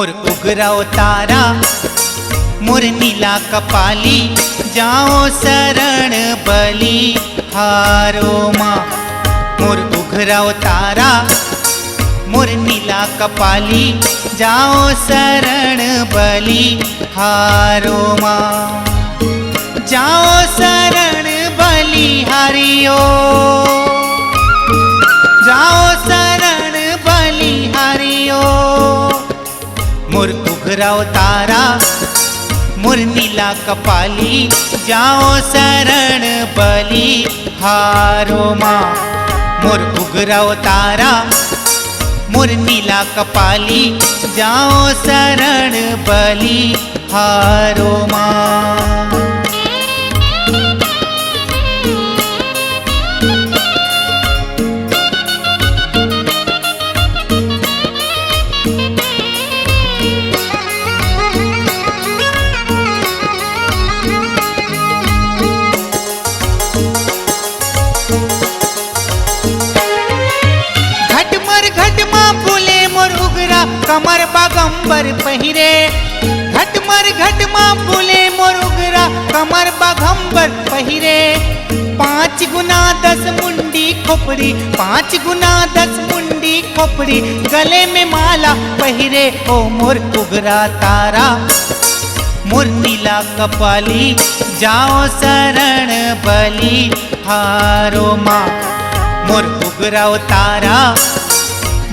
मोर उगराओ तारा मोर नीला कपाली, जाओ शरण बलि हारो माँ। मोर उगराओ तारा मोर नीला कपाली, जाओ शरण बलि हारो माँ। जाओ शरण बलि हारियो, जाओ शरण बलि हारियो। मोर उगराओ तारा मोर नीला कपाली, जाओ शरण बलि हारो माँ। मोर उगराओ तारा मोर नीला कपाली, जाओ शरण बलि हारो माँ। कमर बागंबर पहिरे, घटमर घटमा बोले मोर उगरा, कमर बागंबर पहिरे। 5 गुना 10 मुंडी खोपड़ी, 5 गुना 10 मुंडी खोपड़ी, गले में माला पहिरे। ओ मोर उगरा तारा मोर नीला कपाली, जाओ शरण बलि हारो माँ। मोर उगराओ तारा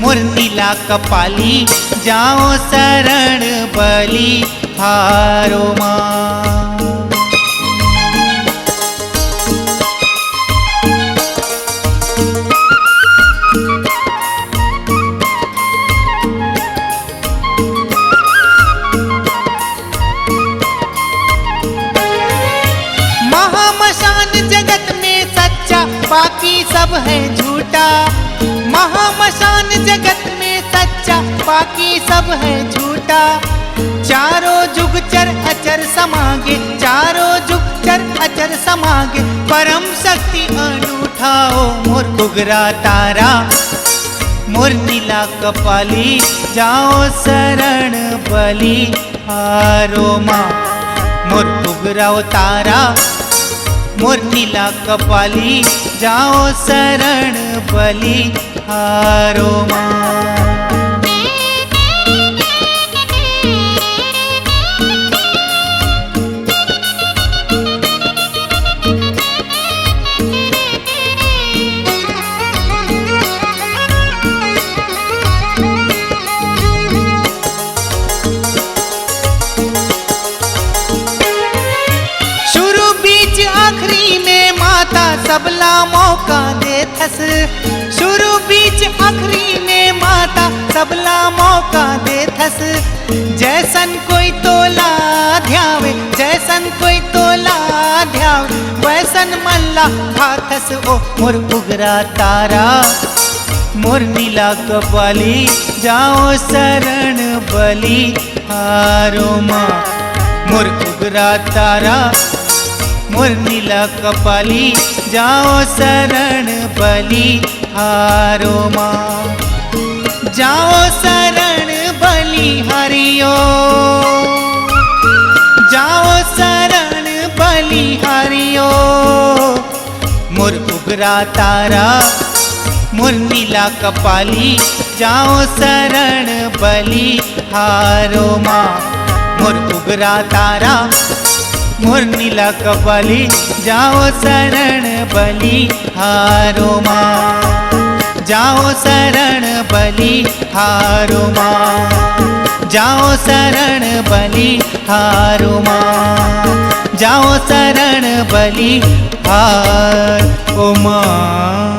मोर नीला कपाली, जाओ शरण बलि हारो माँ। महामशान जगत में सच्चा, बाकी सब है झूठा। महामशान जगत में सच्चा, बाकी सब है झूठा। चारों जुग चर अचर समागे, चारों जुग चर अचर समागे, परम शक्ति अनूठा। ओ मोर उगरा तारा मोर नीला कपाली, जाओ शरण बलि हारो माँ। मोर उगराओ तारा मोर नीला कपाली, जाओ शरण बलि हारो माँ। शुरू बीच आखिरी में माता सबला मौका देथस। शुरू बीच आखिरी में माता सबला मौका देथस। जैसन कोई तोला ध्यावे, जैसन कोई तोला ध्यावे, वैसन मल्ला भाथस। ओ मोर उगरा तारा मोर नीला कपाली, जाओ शरण बलि हारो माँ। मोर उगरा तारा मोर नीला कपाली, जाओ शरण बलि हारो माँ। जाओ शरण बलि हारियो, जाओ शरण बलि हारियो। मोर उगरा तारा मोर नीला कपाली, जाओ शरण बलि हारो माँ। मोर उगरा तारा मोर नीला कपाली, जाओ शरण बलि हारो माँ। जाओ शरण बलि हारो माँ। जाओ शरण बलि हारो माँ। जाओ शरण बलि हारो माँ।